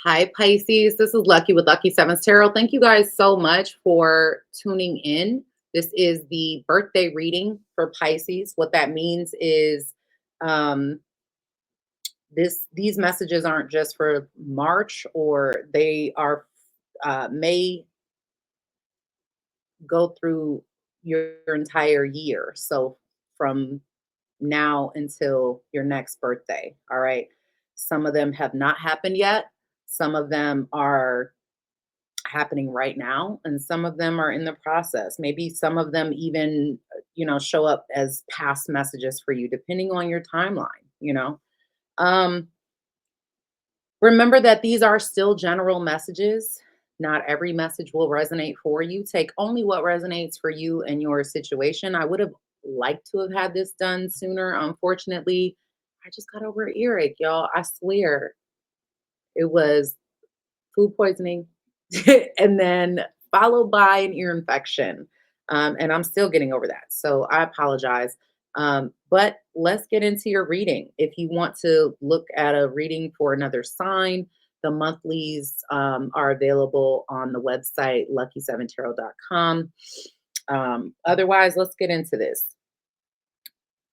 Hi, Pisces. This is Lucky with Lucky Sevens Tarot. Thank you guys so much for tuning in. This is the birthday reading for Pisces. What that means is um, these messages aren't just for March, or they are may go through your entire year. So from now until your next birthday. All right. Some of them have not happened yet. Some of them are happening right now, and some of them are in the process. Maybe some of them even show up as past messages for you, depending on your timeline. um Remember that these are still general messages. Not every message will resonate for you. Take only what resonates for you and your situation. I would have liked to have had this done sooner. Unfortunately, I just got over an earache, y'all. I swear it was food poisoning, and then followed by an ear infection. And I'm still getting over that. So I apologize. But let's get into your reading. If you want to look at a reading for another sign, the monthlies are available on the website lucky7tarot.com. Otherwise, let's get into this.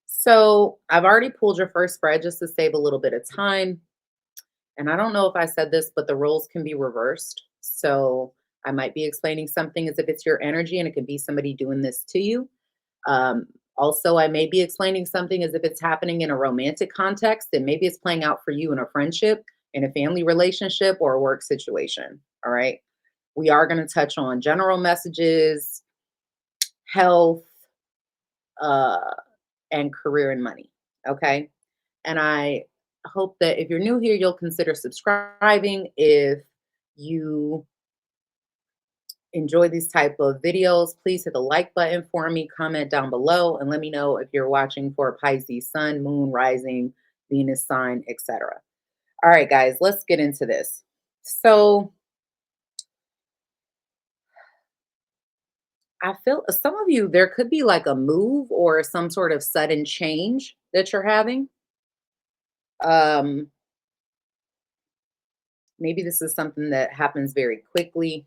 So I've already pulled your first spread just to save a little bit of time. And I don't know if I said this, but the roles can be reversed. So I might be explaining something as if it's your energy, and it could be somebody doing this to you. Um, Also, I may be explaining something as if it's happening in a romantic context, and maybe it's playing out for you in a friendship, in a family relationship, or a work situation. All right. We are going to touch on general messages, health, uh, and career and money. Okay. And I hope that if you're new here, you'll consider subscribing. If you enjoy these type of videos, please hit the like button for me, comment down below, and let me know if you're watching for a Pisces sun, moon, rising, Venus sign, etc. All right, guys, let's get into this. So I feel some of you, there could be like a move or some sort of sudden change that you're having. Um, Maybe this is something that happens very quickly.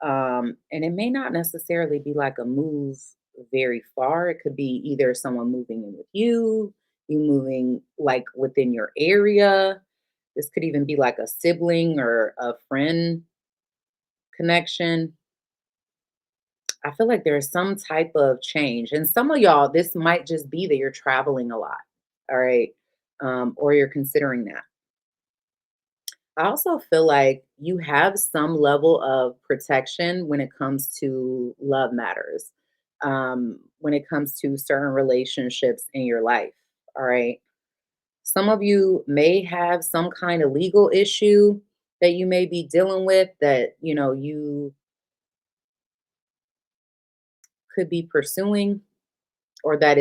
And it may not necessarily be like a move very far. It could be either someone moving in with you moving like within your area. This could even be like a sibling or a friend connection. I feel like there's some type of change. And some of y'all, this might just be that you're traveling a lot. All right. Or you're considering that. I also feel like you have some level of protection when it comes to love matters, when it comes to certain relationships in your life. All right. Some of you may have some kind of legal issue that you may be dealing with, that, you could be pursuing, or that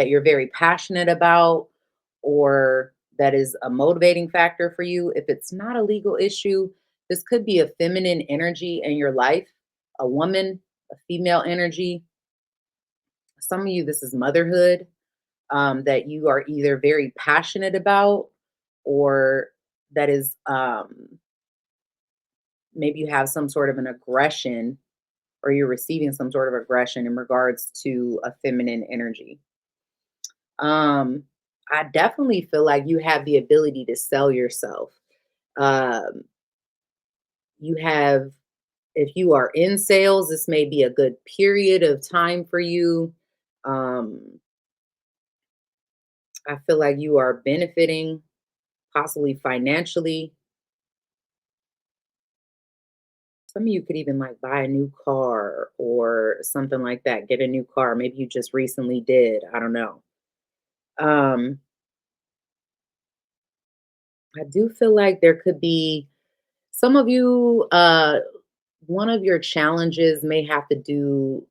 you're very passionate about, or that is a motivating factor for you. If it's not a legal issue, this could be a feminine energy in your life, a woman, a female energy. Some of you, this is motherhood, that you are either very passionate about, or that is maybe you have some sort of an aggression, or you're receiving some sort of aggression in regards to a feminine energy. Um, I definitely feel like you have the ability to sell yourself. Um, you have, if you are in sales, this may be a good period of time for you. Um, I feel like you are benefiting, possibly financially. Some of you could even like buy a new car or something like that, get a new car. Maybe you just recently did. I don't know. Um, I do feel like there could be some of you, one of your challenges may have to do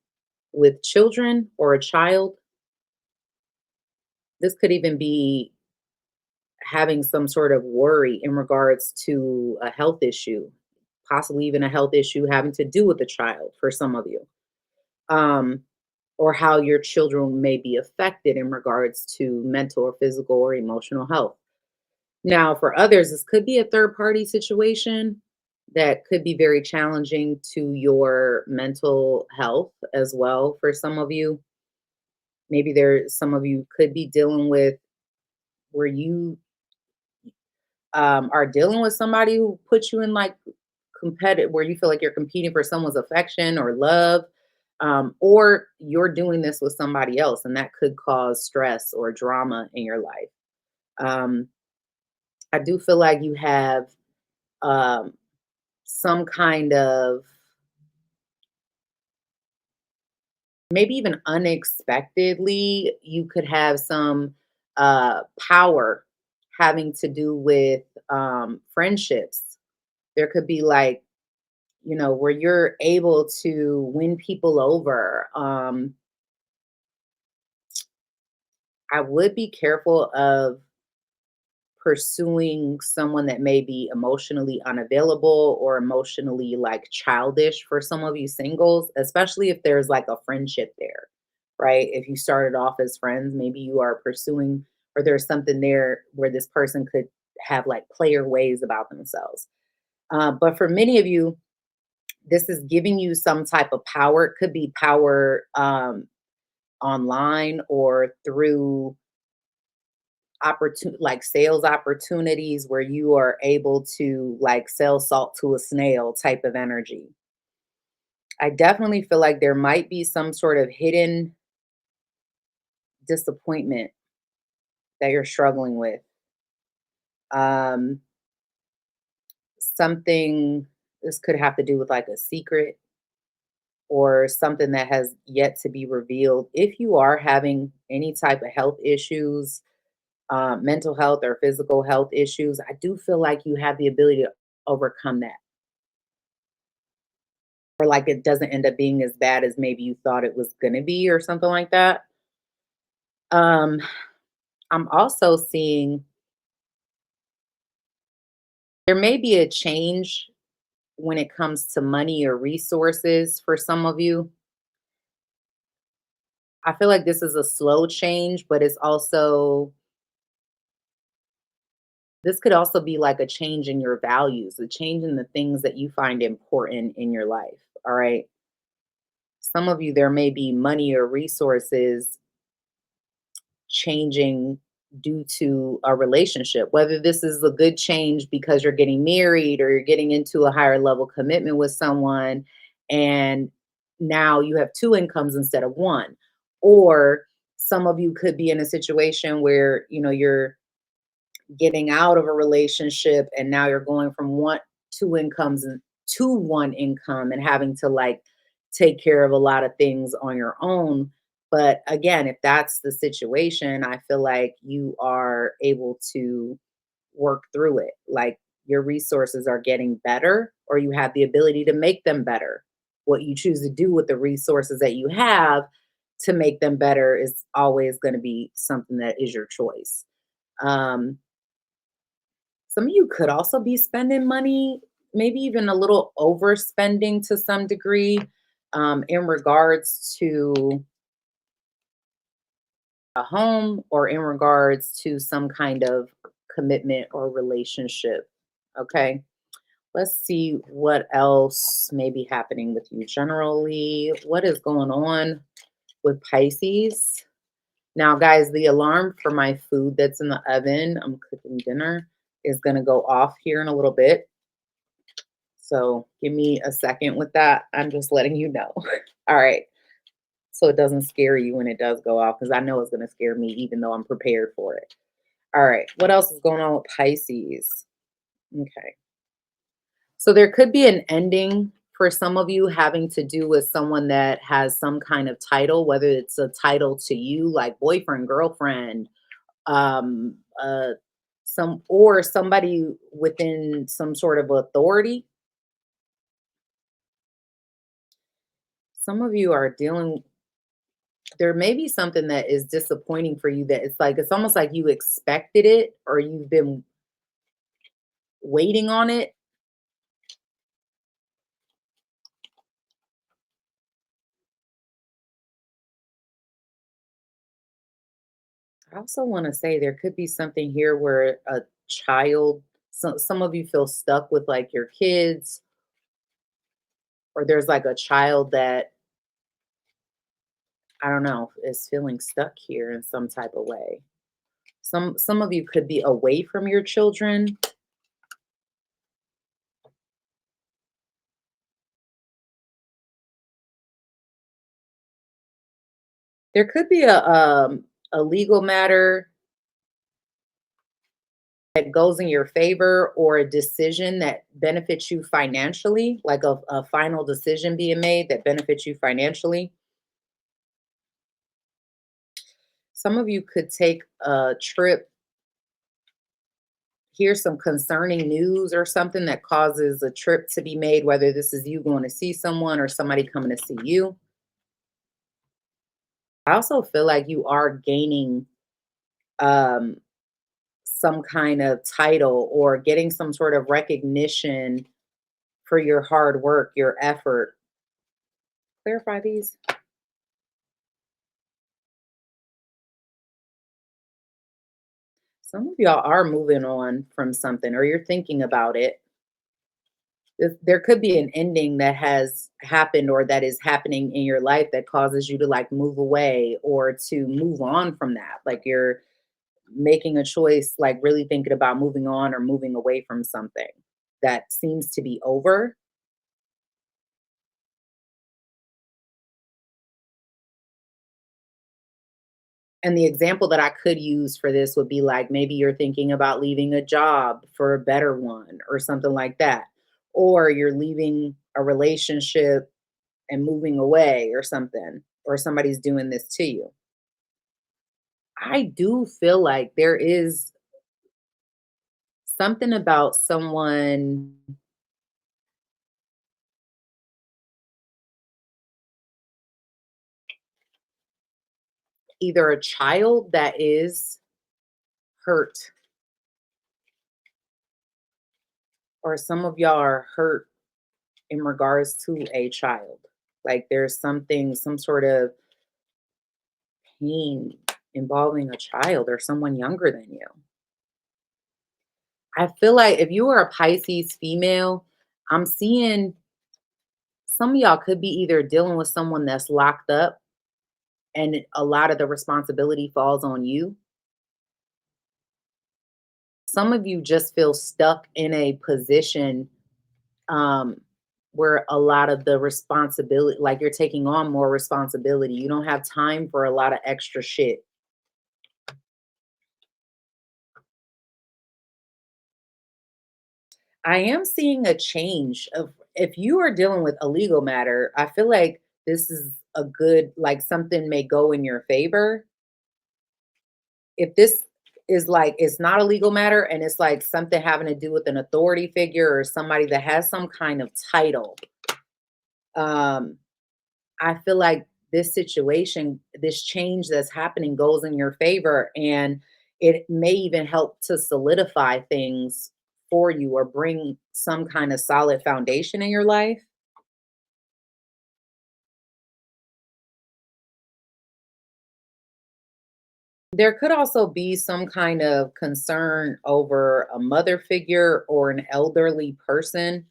with children or a child. This could even be having some sort of worry in regards to a health issue, possibly even a health issue having to do with a child for some of you, um, or how your children may be affected in regards to mental or physical or emotional health. Now, for others, this could be a third party situation that could be very challenging to your mental health as well. For some of you, maybe some of you could be dealing with where you are dealing with somebody who puts you in like competitive, where you feel like you're competing for someone's affection or love, or you're doing this with somebody else, and that could cause stress or drama in your life. Um, I do feel like you have um, some kind of, maybe even unexpectedly, you could have some power having to do with friendships. There could be like, where you're able to win people over. I would be careful of pursuing someone that may be emotionally unavailable or emotionally like childish for some of you singles, especially if there's like a friendship there, right? If you started off as friends, maybe you are pursuing, or there's something there where this person could have like player ways about themselves. But for many of you, this is giving you some type of power. It could be power online or through like sales opportunities where you are able to like sell salt to a snail type of energy. I definitely feel like there might be some sort of hidden disappointment that you're struggling with. Um, something, this could have to do with like a secret or something that has yet to be revealed. If you are having any type of health issues, mental health or physical health issues, I do feel like you have the ability to overcome that. Or like it doesn't end up being as bad as maybe you thought it was gonna be or something like that. Um, I'm also seeing there may be a change when it comes to money or resources for some of you. I feel like this is a slow change, but this could also be like a change in your values, a change in the things that you find important in your life. All right. Some of you, there may be money or resources changing due to a relationship, whether this is a good change because you're getting married or you're getting into a higher level commitment with someone, and now you have two incomes instead of one. Or some of you could be in a situation where, you're getting out of a relationship and now you're going from two incomes to one income and having to like take care of a lot of things on your own. But again, if that's the situation, I feel like you are able to work through it. Like your resources are getting better, or you have the ability to make them better. What you choose to do with the resources that you have to make them better is always going to be something that is your choice. um, some of you could also be spending money, maybe even a little overspending to some degree, in regards to a home or in regards to some kind of commitment or relationship. Okay. Let's see what else may be happening with you generally. What is going on with Pisces? Now, guys, the alarm for my food that's in the oven, I'm cooking dinner, is going to go off here in a little bit. So give me a second with that. I'm just letting you know. All right. So it doesn't scare you when it does go off, because I know it's going to scare me even though I'm prepared for it. All right. What else is going on with Pisces? Okay. So there could be an ending for some of you having to do with someone that has some kind of title, whether it's a title to you like boyfriend, girlfriend, um, uh, or somebody within some sort of authority. Some of you are dealing, there may be something that is disappointing for you, that it's like it's almost like you expected it or you've been waiting on it. I also want to say there could be something here where a child. Some of you feel stuck with like your kids, or there's like a child that I don't know is feeling stuck here in some type of way. Some of you could be away from your children. There could be a legal matter that goes in your favor, or a decision that benefits you financially, like a final decision being made that benefits you financially. Some of you could take a trip, hear some concerning news or something that causes a trip to be made, whether this is you going to see someone or somebody coming to see you. I also feel like you are gaining um, some kind of title or getting some sort of recognition for your hard work, your effort. Clarify these. Some of y'all are moving on from something, or you're thinking about it. There could be an ending that has happened or that is happening in your life that causes you to like move away or to move on from that. Like you're making a choice, like really thinking about moving on or moving away from something that seems to be over. And the example that I could use for this would be like maybe you're thinking about leaving a job for a better one or something like that. Or you're leaving a relationship and moving away or something, or somebody's doing this to you. I do feel like there is something about someone, either a child that is hurt, or some of y'all are hurt in regards to a child. Like there's something, some sort of pain involving a child or someone younger than you. I feel like if you are a Pisces female, I'm seeing some of y'all could be either dealing with someone that's locked up and a lot of the responsibility falls on you. Some of you just feel stuck in a position um, where a lot of the responsibility, like you're taking on more responsibility. You don't have time for a lot of extra shit. I am seeing a change of, if you are dealing with a legal matter, I feel like this is a good, like something may go in your favor. If this is like, it's not a legal matter and it's like something having to do with an authority figure or somebody that has some kind of title, um, I feel like this situation, this change that's happening goes in your favor, and it may even help to solidify things for you or bring some kind of solid foundation in your life. There could also be some kind of concern over a mother figure or an elderly person.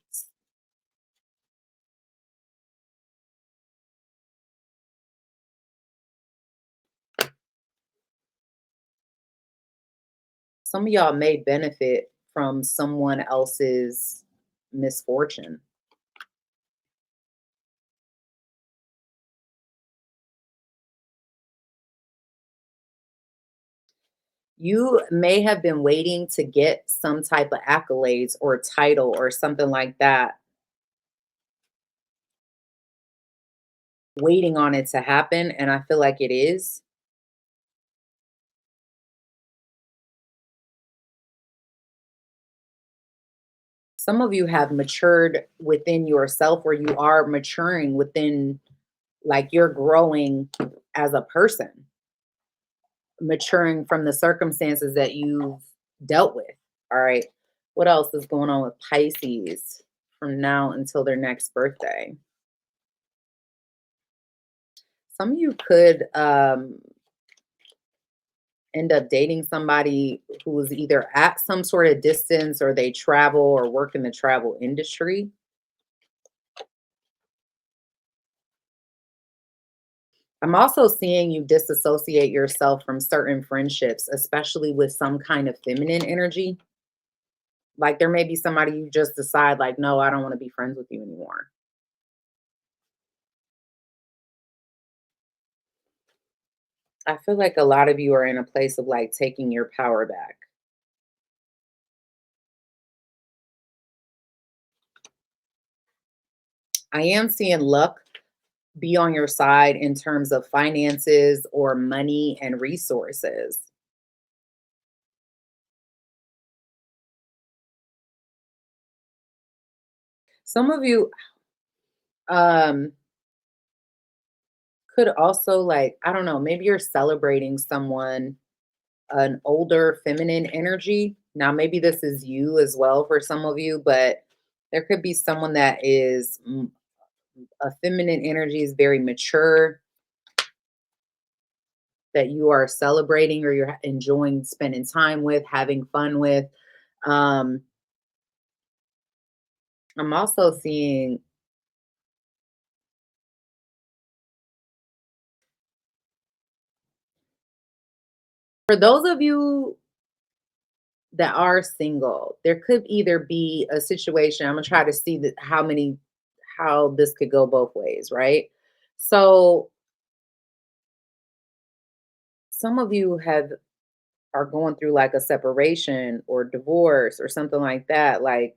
Some of y'all may benefit from someone else's misfortune. You may have been waiting to get some type of accolades or title or something like that, waiting on it to happen, and I feel like it is. Some of you have matured within yourself, where you are maturing within, like you're growing as a person, maturing from the circumstances that you've dealt with. All right. What else is going on with Pisces from now until their next birthday? Some of you could end up dating somebody who is either at some sort of distance or they travel or work in the travel industry. I'm also seeing you disassociate yourself from certain friendships, especially with some kind of feminine energy. Like there may be somebody you just decide, like, no, I don't want to be friends with you anymore. I feel like a lot of you are in a place of like taking your power back. I am seeing luck be on your side in terms of finances or money and resources. Some of you um could also like, I don't know, maybe you're celebrating someone, an older feminine energy. Now, maybe this is you as well for some of you, but there could be someone that is a feminine energy, is very mature, that you are celebrating or you're enjoying spending time with, having fun with. Um, I'm also seeing for those of you that are single, there could either be a situation. I'm gonna try to see that how this could go both ways, right? So some of you have are going through like a separation or divorce or something like that. Like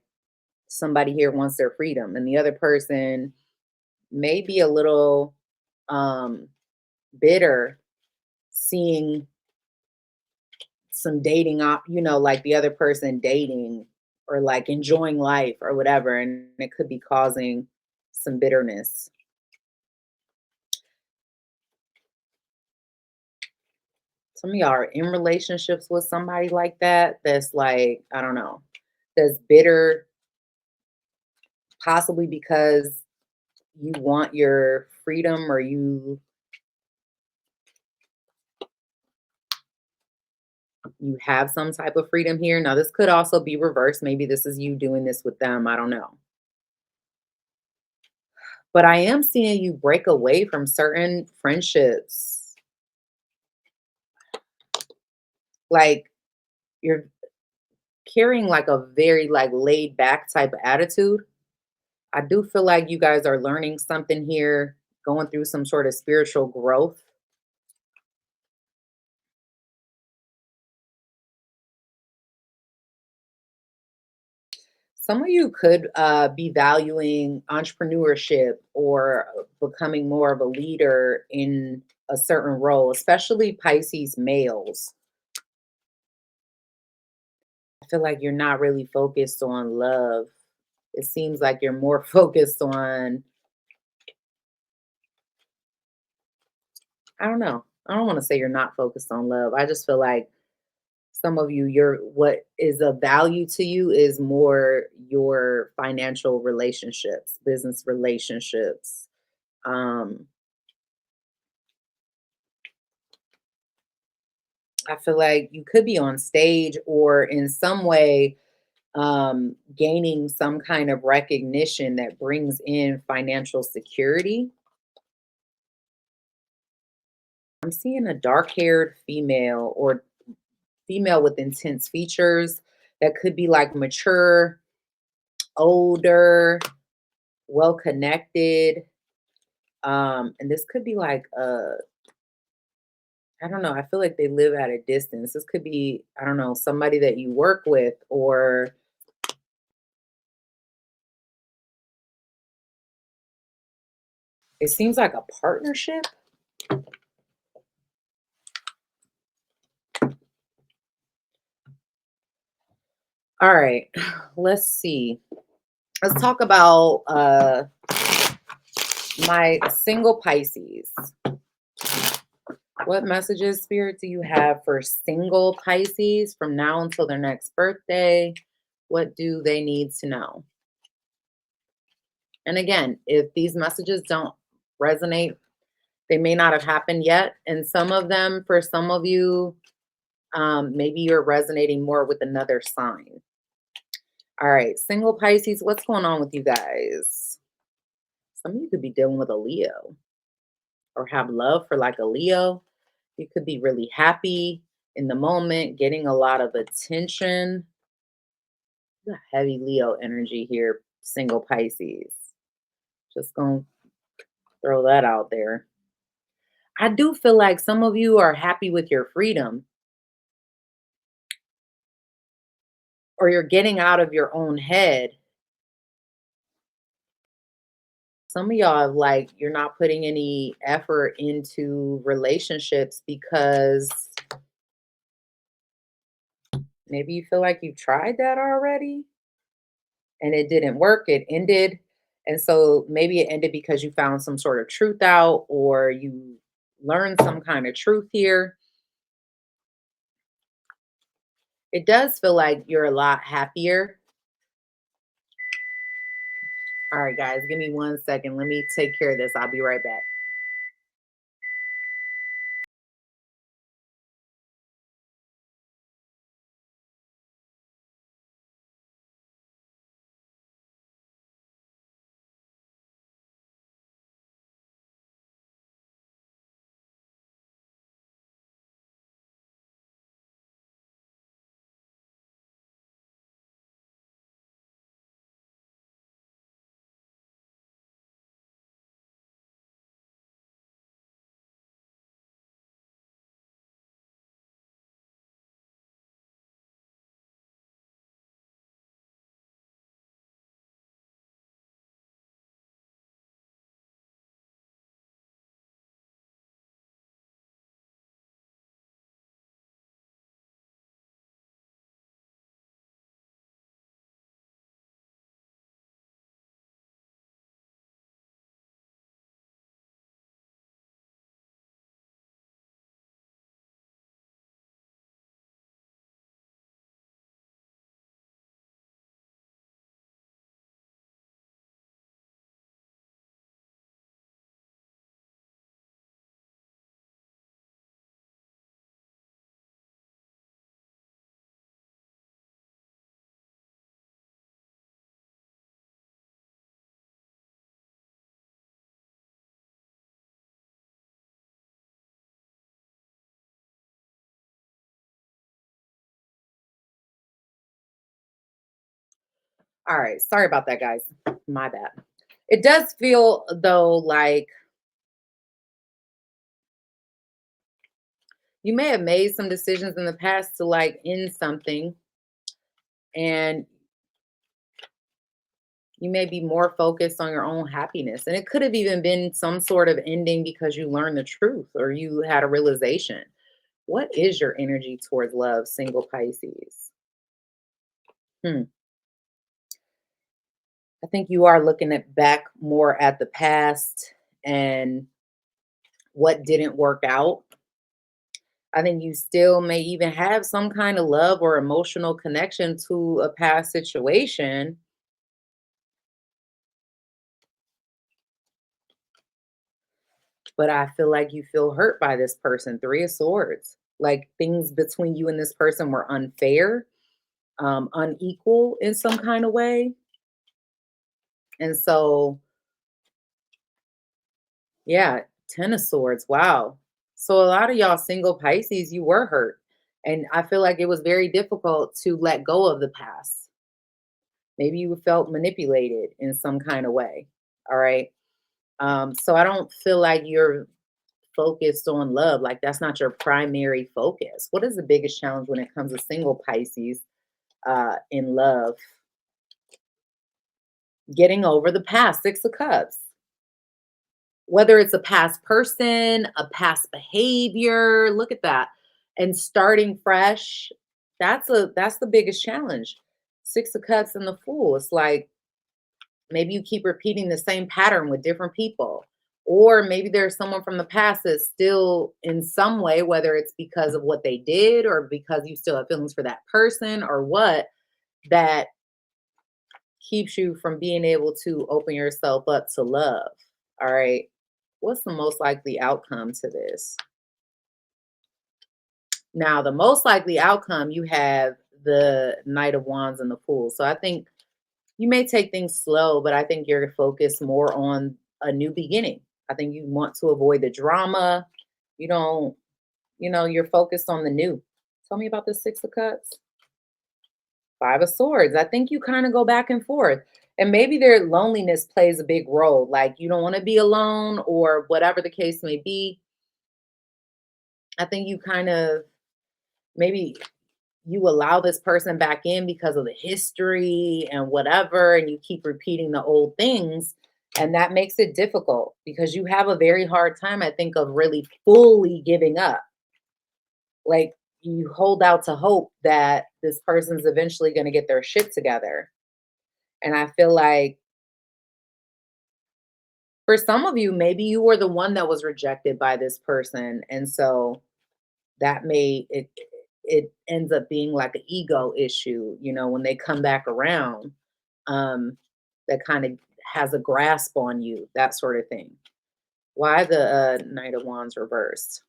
somebody here wants their freedom, and the other person may be a little um bitter seeing some dating op, like the other person dating or like enjoying life or whatever, and it could be causing some bitterness. Some of y'all are in relationships with somebody like that that's like, I don't know, that's bitter, possibly because you want your freedom or you have some type of freedom here. Now, this could also be reversed. Maybe this is you doing this with them. I don't know. But I am seeing you break away from certain friendships. Like you're carrying like a very like laid back type of attitude. I do feel like you guys are learning something here, going through some sort of spiritual growth. Some of you could be valuing entrepreneurship or becoming more of a leader in a certain role, especially Pisces males. I feel like you're not really focused on love. It seems like you're more focused on, I don't know. I don't want to say you're not focused on love. I just feel like some of you, what is of value to you is more your financial relationships, business relationships. Um, I feel like you could be on stage or in some way gaining some kind of recognition that brings in financial security. I'm seeing a dark haired female or female with intense features that could be like mature, older, well connected. And this could be like I don't know, I feel like they live at a distance. This could be, I don't know, somebody that you work with, or it seems like a partnership. All right, let's see. Let's talk about my single Pisces. What messages, Spirit, do you have for single Pisces from now until their next birthday? What do they need to know? And again, if these messages don't resonate, they may not have happened yet. And some of them, for some of you, Maybe you're resonating more with another sign. All right, single Pisces, what's going on with you guys? Some of you could be dealing with a Leo or have love for like a Leo. You could be really happy in the moment, getting a lot of attention. Got heavy Leo energy here, single Pisces. Just gonna throw that out there. I do feel like some of you are happy with your freedom or you're getting out of your own head. Some of y'all have like you're not putting any effort into relationships because maybe you feel like you tried that already and it didn't work. It ended. And so maybe it ended because you found some sort of truth out or you learned some kind of truth here. It does feel like you're a lot happier. All right, guys, give me 1 second. Let me take care of this. I'll be right back. All right, sorry about that, guys. My bad. It does feel though like you may have made some decisions in the past to like end something and you may be more focused on your own happiness. And it could have even been some sort of ending because you learned the truth or you had a realization. What is your energy towards love, single Pisces? Hmm. I think you are looking at back more at the past and what didn't work out. I think you still may even have some kind of love or emotional connection to a past situation, but I feel like you feel hurt by this person. Three of Swords. Like things between you and this person were unfair, unequal in some kind of way. And so, yeah, Ten of Swords. Wow. So a lot of y'all single Pisces, you were hurt. And I feel like it was very difficult to let go of the past. Maybe you felt manipulated in some kind of way. All right. So I don't feel like you're focused on love. Like that's not your primary focus. What is the biggest challenge when it comes to single Pisces in love? Getting over the past, Six of Cups. Whether it's a past person, a past behavior, look at that. And starting fresh, that's the biggest challenge. Six of Cups and the Fool. It's like maybe you keep repeating the same pattern with different people. Or maybe there's someone from the past that's still in some way, whether it's because of what they did or because you still have feelings for that person or what, that keeps you from being able to open yourself up to love. All right. What's the most likely outcome to this? Now, the most likely outcome, you have the Knight of Wands and the Fool. So I think you may take things slow, but I think you're focused more on a new beginning. I think you want to avoid the drama. You don't, you're focused on the new. Tell me about the Six of Cups. Five of Swords. I think you kind of go back and forth. And maybe their loneliness plays a big role. Like you don't want to be alone or whatever the case may be. I think you kind of maybe you allow this person back in because of the history and whatever, and you keep repeating the old things. And that makes it difficult because you have a very hard time, I think, of really fully giving up. Like you hold out to hope that this person's eventually going to get their shit together. And I feel like for some of you, maybe you were the one that was rejected by this person. And so that may it ends up being like an ego issue, when they come back around, um, that kind of has a grasp on you, that sort of thing. Why the Knight of Wands reversed?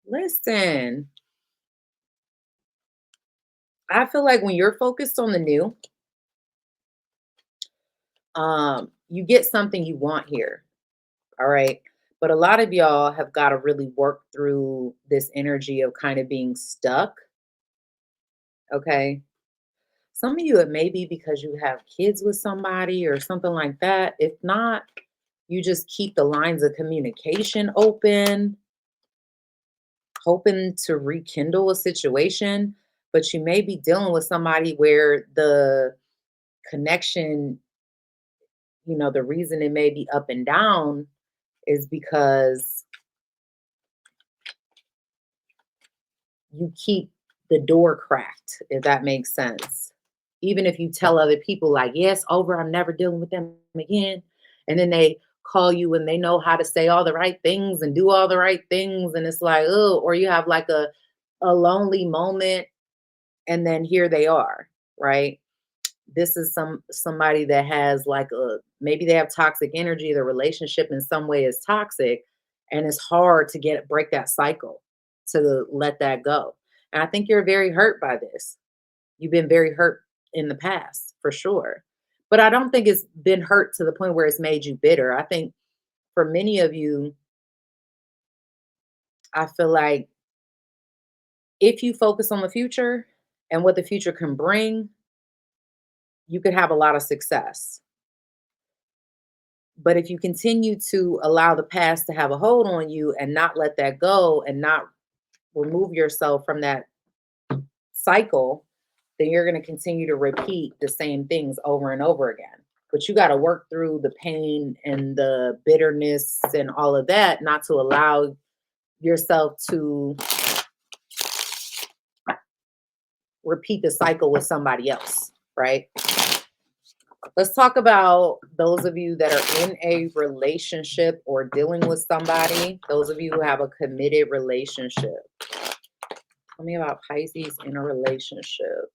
Listen, I feel like when you're focused on the new, you get something you want here. All right. But a lot of y'all have got to really work through this energy of kind of being stuck. Okay. Some of you, it may be because you have kids with somebody or something like that. If not, you just keep the lines of communication open, hoping to rekindle a situation. But you may be dealing with somebody where the connection, the reason it may be up and down is because you keep the door cracked, if that makes sense. Even if you tell other people, like, yes, over, I'm never dealing with them again. And then they call you and they know how to say all the right things and do all the right things. And it's like, oh, or you have like a lonely moment and then here they are, right? This is somebody that has like maybe they have toxic energy, the relationship in some way is toxic, and it's hard to break that cycle, to let that go. And I think you're very hurt by this. You've been very hurt in the past, for sure. But I don't think it's been hurt to the point where it's made you bitter. I think for many of you, I feel like if you focus on the future and what the future can bring, you could have a lot of success. But if you continue to allow the past to have a hold on you and not let that go and not remove yourself from that cycle, then you're going to continue to repeat the same things over and over again. But you got to work through the pain and the bitterness and all of that, not to allow yourself to repeat the cycle with somebody else, right? Let's talk about those of you that are in a relationship or dealing with somebody, those of you who have a committed relationship. Tell me about Pisces in a relationship.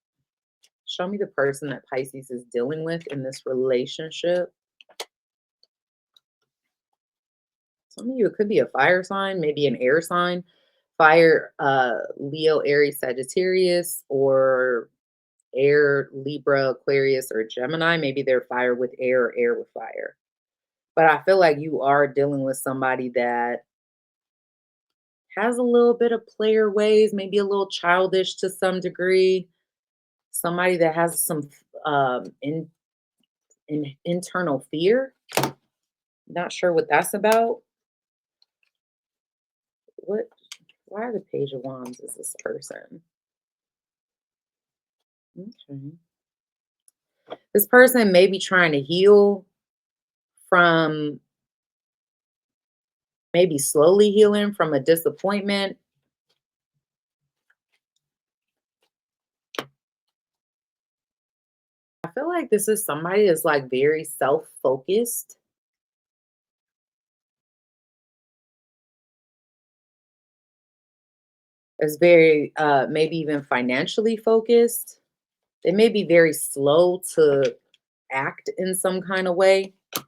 Show me the person that Pisces is dealing with in this relationship. Some of you, it could be a fire sign, maybe an air sign. Fire, Leo, Aries, Sagittarius, or air, Libra, Aquarius, or Gemini. Maybe they're fire with air or air with fire. But I feel like you are dealing with somebody that has a little bit of player ways, maybe a little childish to some degree. Somebody that has some internal fear. Not sure what that's about. What? Why the Page of Wands is this person? Okay. This person may be trying to heal from, maybe slowly healing from a disappointment. I feel like this is somebody that's like very self-focused. Is very maybe even financially focused. They may be very slow to act in some kind of way. I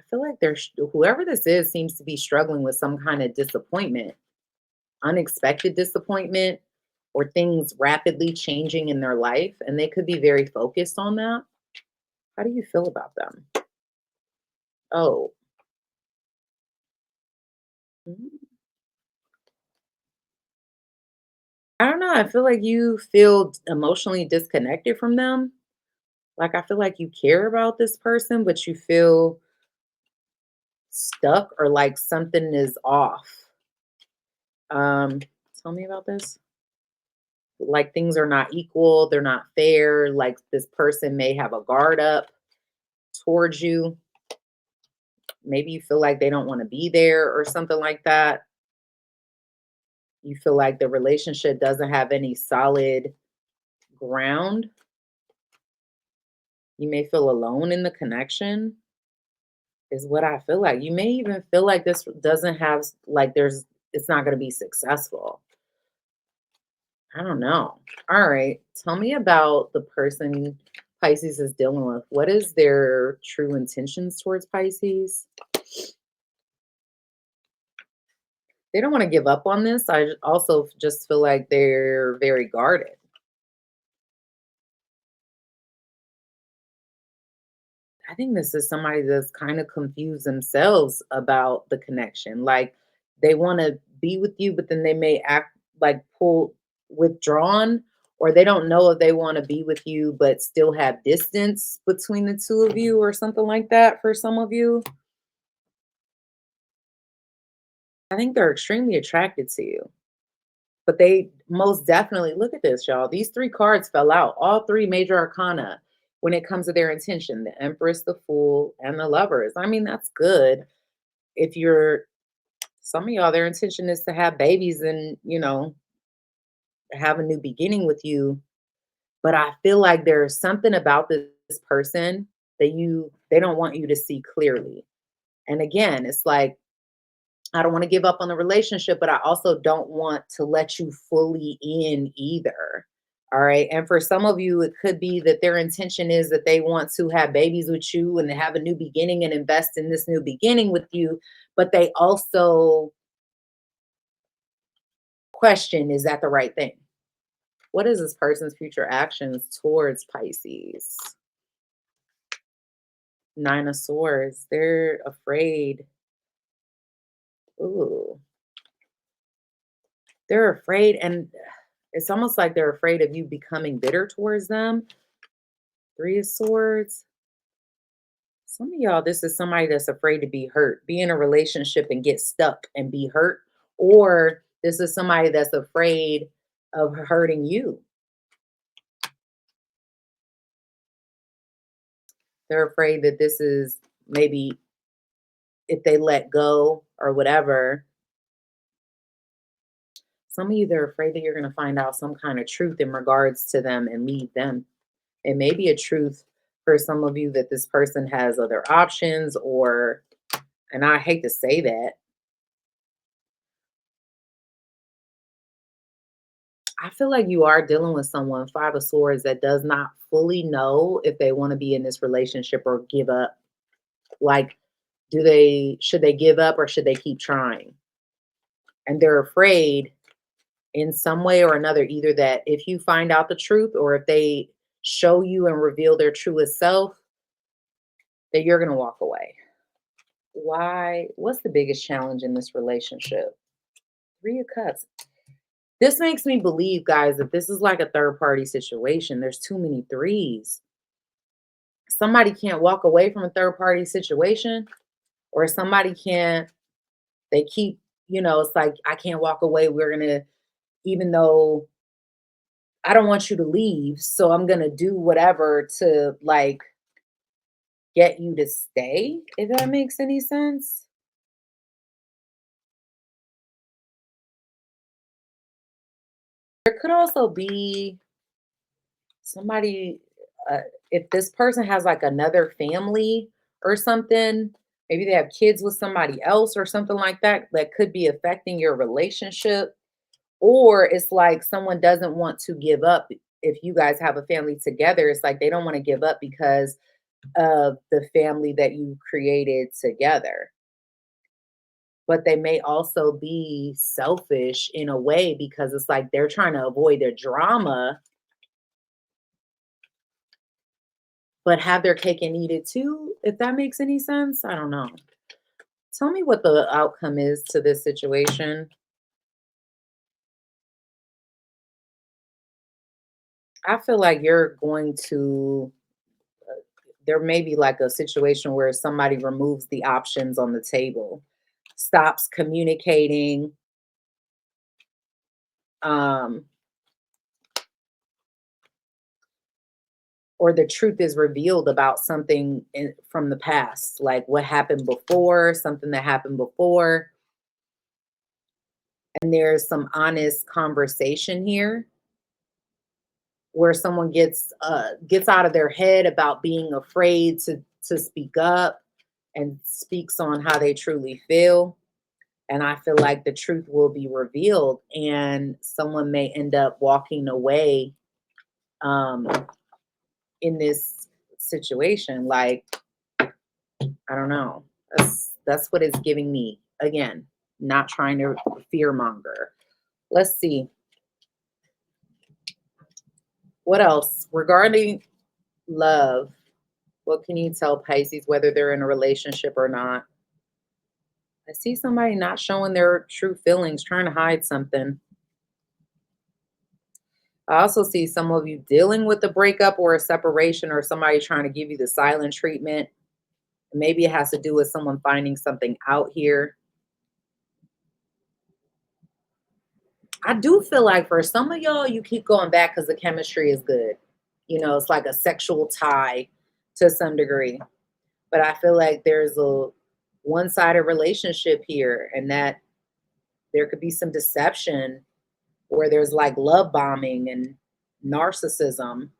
feel like whoever this is seems to be struggling with some kind of disappointment. unexpected disappointment or things rapidly changing in their life, and they could be very focused on that. How do you feel about them? Oh, mm, I don't know. I feel like you feel emotionally disconnected from them. Like, I feel like you care about this person, but you feel stuck or like something is off. Um, Tell me about this. Like things are not equal, they're not fair. Like this person may have a guard up towards you. Maybe you feel like they don't want to be there or something like that. You feel like the relationship doesn't have any solid ground. You may feel alone in the connection, is what I feel like. You may even feel like this doesn't have, like, it's not going to be successful. I don't know. All right. Tell me about the person Pisces is dealing with. What is their true intentions towards Pisces? They don't want to give up on this. Also just feel like they're very guarded. I think this is somebody that's kind of confused themselves about the connection. Like they want to be with you, but then they may act like pull withdrawn, or they don't know if they want to be with you, but still have distance between the two of you, or something like that for some of you. I think they're extremely attracted to you, but they most definitely look at this, y'all. These three cards fell out, all three major arcana when it comes to their intention: the Empress, the Fool, and the Lovers. I mean, that's good. If you're some of y'all, their intention is to have babies and, have a new beginning with you. But I feel like there's something about this person that they don't want you to see clearly. And again, it's like, I don't want to give up on the relationship, but I also don't want to let you fully in either. All right. And for some of you, it could be that their intention is that they want to have babies with you and have a new beginning and invest in this new beginning with you. But they also question, is that the right thing? What is this person's future actions towards Pisces? Nine of Swords. They're afraid. Ooh, they're afraid. And it's almost like they're afraid of you becoming bitter towards them. Three of Swords. Some of y'all, this is somebody that's afraid to be hurt, be in a relationship and get stuck and be hurt. Or this is somebody that's afraid of hurting you. They're afraid that this is maybe if they let go or whatever. Some of you, they're afraid that you're going to find out some kind of truth in regards to them and leave them. It may be a truth for some of you that this person has other options, or, and I hate to say that, I feel like you are dealing with someone, Five of Swords, that does not fully know if they want to be in this relationship or give up. Like, should they give up or should they keep trying? And they're afraid in some way or another, either that if you find out the truth or if they show you and reveal their truest self, that you're going to walk away. Why? What's the biggest challenge in this relationship? Three of Cups. This makes me believe, guys, that this is like a third party situation. There's too many threes. Somebody can't walk away from a third party situation, or somebody can't, they keep, it's like, I can't walk away. We're going to, even though I don't want you to leave, so I'm going to do whatever to like get you to stay, if that makes any sense. There could also be somebody, if this person has like another family or something, maybe they have kids with somebody else or something like that, that could be affecting your relationship. Or it's like someone doesn't want to give up. If you guys have a family together, it's like they don't want to give up because of the family that you created together. but they may also be selfish in a way because it's like they're trying to avoid their drama, but have their cake and eat it too, if that makes any sense. I don't know. Tell me what the outcome is to this situation. I feel like you're going to, there may be like a situation where somebody removes the options on the table, stops communicating, um, or the truth is revealed about something from the past, like what happened before, something that happened before, and there's some honest conversation here where someone gets out of their head about being afraid to speak up and speaks on how they truly feel. And I feel like the truth will be revealed and someone may end up walking away um, in this situation. Like, I don't know. That's what it's giving me. Again, not trying to fear monger. Let's see. What else? Regarding love, what can you tell Pisces whether they're in a relationship or not? I see somebody not showing their true feelings, trying to hide something. I also see some of you dealing with a breakup or a separation or somebody trying to give you the silent treatment. Maybe it has to do with someone finding something out here. I do feel like for some of y'all, you keep going back because the chemistry is good. You know, it's like a sexual tie to some degree. But I feel like there's a one-sided relationship here and that there could be some deception where there's like love bombing and narcissism.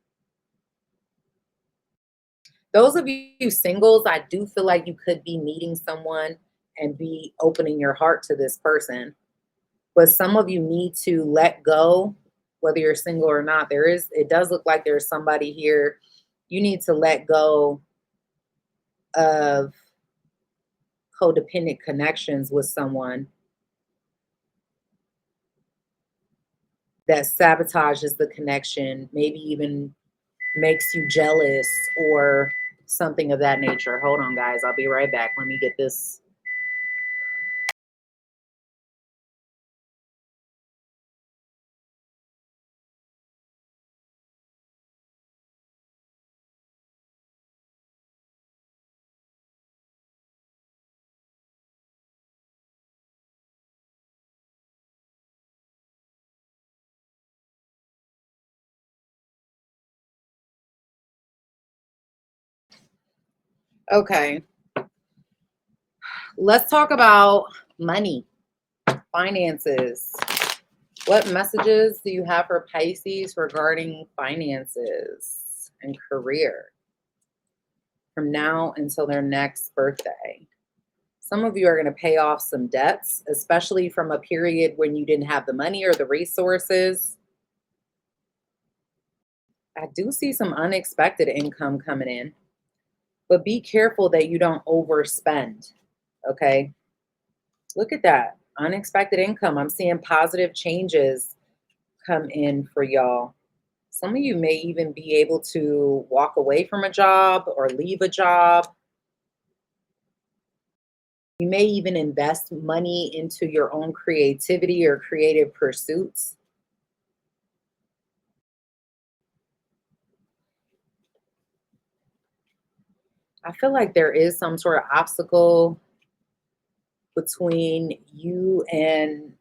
Those of you singles, I do feel like you could be meeting someone and be opening your heart to this person. But some of you need to let go, whether you're single or not. It does look like there's somebody here. You need to let go of codependent connections with someone that sabotages the connection, maybe even makes you jealous or something of that nature. Hold on, guys. I'll be right back. Let me get this. Okay. Let's talk about money, finances. What messages do you have for Pisces regarding finances and career from now until their next birthday? Some of you are going to pay off some debts, especially from a period when you didn't have the money or the resources. I do see some unexpected income coming in, but be careful that you don't overspend. Okay. Look at that. Unexpected income. I'm seeing positive changes come in for y'all. Some of you may even be able to walk away from a job or leave a job. You may even invest money into your own creativity or creative pursuits. I feel like there is some sort of obstacle between you and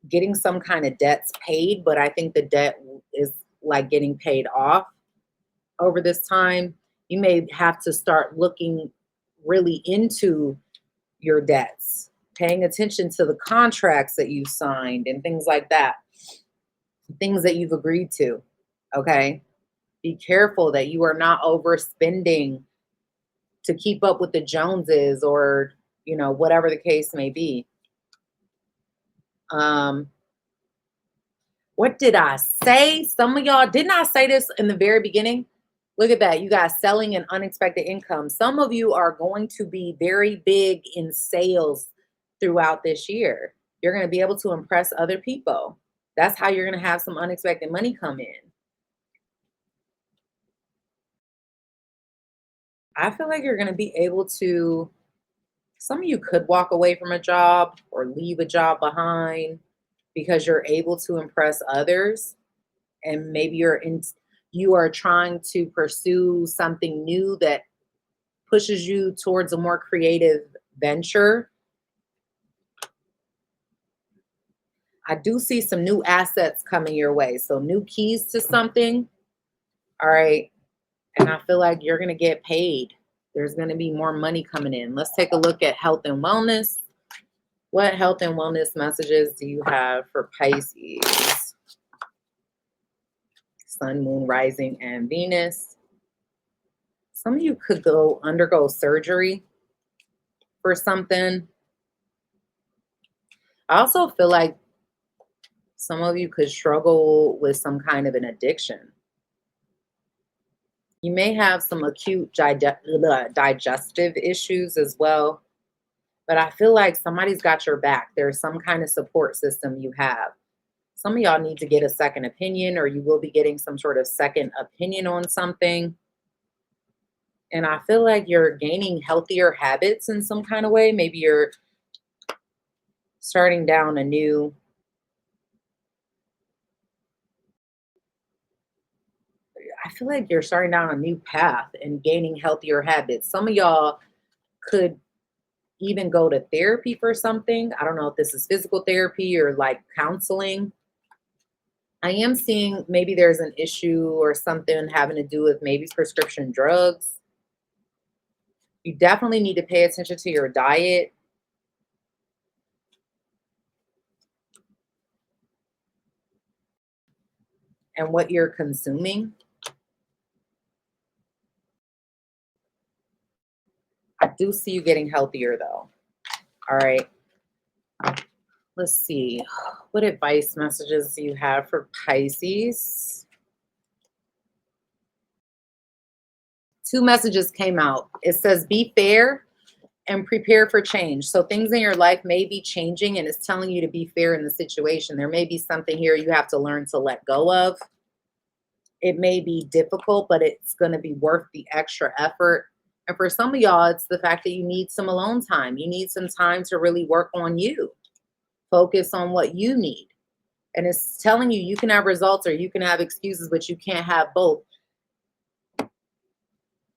getting some kind of debts paid, but I think the debt is like getting paid off over this time. You may have to start looking really into your debts, paying attention to the contracts that you signed and things like that, things that you've agreed to. Okay. Be careful that you are not overspending to keep up with the Joneses or, whatever the case may be. Um, what did I say? Some of y'all, didn't I say this in the very beginning? Look at that. You guys selling an unexpected income. Some of you are going to be very big in sales throughout this year. You're going to be able to impress other people. That's how you're going to have some unexpected money come in. I feel like you're going to be able to, some of you could walk away from a job or leave a job behind because you're able to impress others, and maybe you are trying to pursue something new that pushes you towards a more creative venture. I do see some new assets coming your way. So new keys to something. All right. And I feel like you're going to get paid. There's going to be more money coming in. Let's take a look at health and wellness. What health and wellness messages do you have for Pisces? Sun, moon, rising, and Venus. Some of you could undergo surgery for something. I also feel like some of you could struggle with some kind of an addiction. You may have some acute digestive issues as well, but I feel like somebody's got your back. There's some kind of support system you have. Some of y'all need to get a second opinion, or you will be getting some sort of second opinion on something. And I feel like you're gaining healthier habits in some kind of way. Maybe you're starting down a new, I feel like you're starting down a new path and gaining healthier habits. Some of y'all could even go to therapy for something. I don't know if this is physical therapy or like counseling. I am seeing maybe there's an issue or something having to do with maybe prescription drugs. You definitely need to pay attention to your diet. And what you're consuming. I do see you getting healthier though. All right. Let's see. What advice messages do you have for Pisces? Two messages came out. It says, be fair and prepare for change. So things in your life may be changing, and it's telling you to be fair in the situation. There may be something here you have to learn to let go of. It may be difficult, but it's going to be worth the extra effort. And for some of y'all, it's the fact that you need some alone time. You need some time to really work on you. Focus on what you need. And it's telling you can have results or you can have excuses, but you can't have both.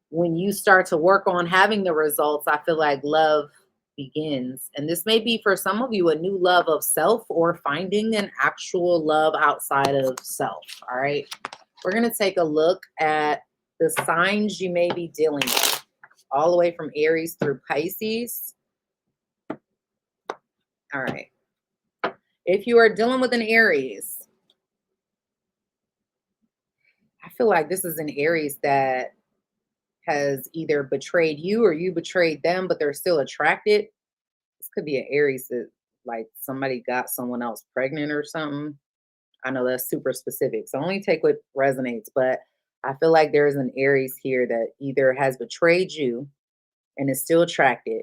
When you start to work on having the results, I feel like love begins. And this may be for some of you a new love of self or finding an actual love outside of self. All right. We're going to take a look at the signs you may be dealing with, all the way from Aries through Pisces. All right. If you are dealing with an Aries, I feel like this is an Aries that has either betrayed you or you betrayed them, but they're still attracted. This could be an Aries that, like, somebody got someone else pregnant or something. I know that's super specific, so only take what resonates, but I feel like there's an Aries here that either has betrayed you and is still attracted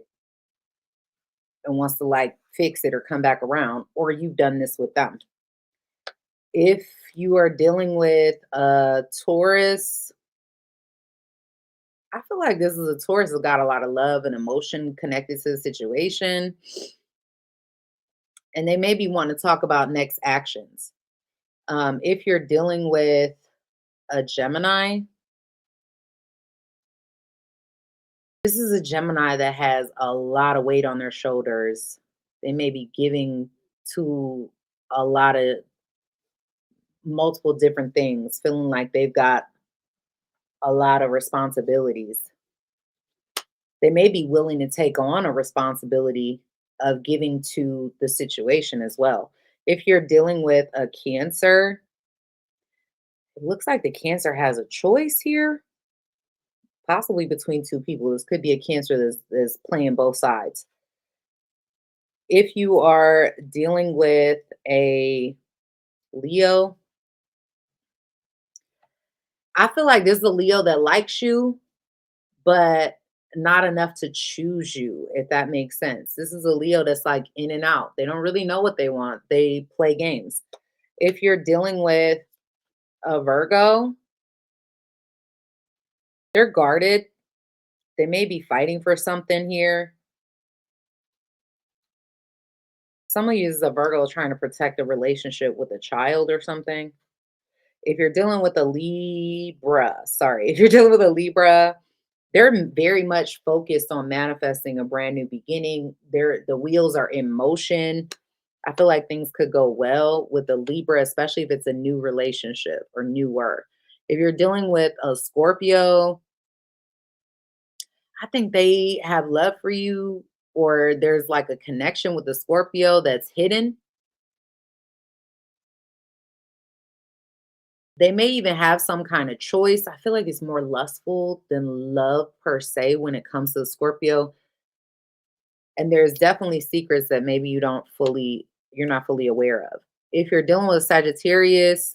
and wants to like fix it or come back around, or you've done this with them. If you are dealing with a Taurus, I feel like this is a Taurus that's got a lot of love and emotion connected to the situation. And they maybe want to talk about next actions. If you're dealing with a Gemini, this is a Gemini that has a lot of weight on their shoulders. They may be giving to a lot of multiple different things, feeling like they've got a lot of responsibilities. They may be willing to take on a responsibility of giving to the situation as well. If you're dealing with a Cancer, it looks like the Cancer has a choice here, possibly between two people. This could be a Cancer that's playing both sides. If you are dealing with a Leo, I feel like this is a Leo that likes you, but not enough to choose you, if that makes sense. This is a Leo that's like in and out. They don't really know what they want. They play games. If you're dealing with a Virgo, they're guarded. They may be fighting for something here. Some of you is a Virgo trying to protect a relationship with a child or something. If you're dealing with a Libra, sorry, if you're dealing with a Libra, they're very much focused on manifesting a brand new beginning. The wheels are in motion. I feel like things could go well with the Libra, especially if it's a new relationship or newer. If you're dealing with a Scorpio, I think they have love for you, or there's like a connection with the Scorpio that's hidden. They may even have some kind of choice. I feel like it's more lustful than love per se when it comes to Scorpio. And there's definitely secrets that maybe you're not fully aware of. If you're dealing with Sagittarius,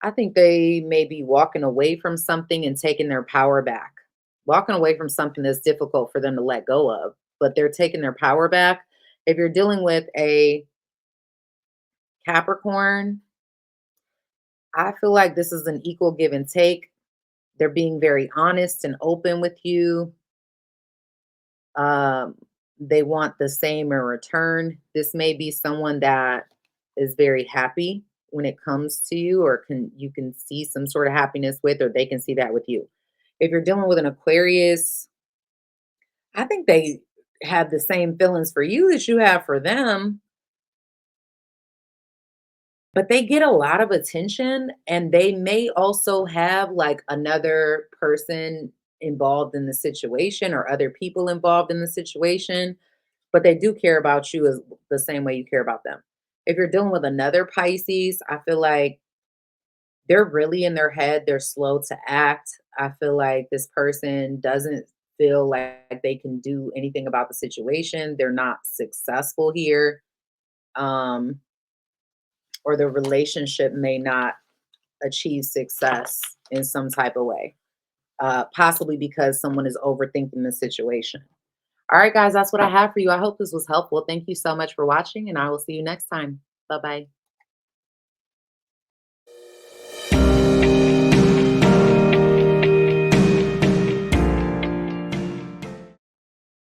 I think they may be walking away from something and taking their power back. Walking away from something that's difficult for them to let go of, but they're taking their power back. If you're dealing with a Capricorn, I feel like this is an equal give and take. They're being very honest and open with you. Um, they want the same in return. This may be someone that is very happy when it comes to you, or you can see some sort of happiness with, or they can see that with you. If you're dealing with an Aquarius, I think they have the same feelings for you as you have for them, but they get a lot of attention, and they may also have like another person involved in the situation or other people involved in the situation, but they do care about you as the same way you care about them. If you're dealing with another Pisces, I feel like they're really in their head, they're slow to act. I feel like this person doesn't feel like they can do anything about the situation. They're not successful here. Um, or the relationship may not achieve success in some type of way. Possibly because someone is overthinking the situation. All right, guys, that's what I have for you. I hope this was helpful. Thank you so much for watching, and I will see you next time. Bye bye.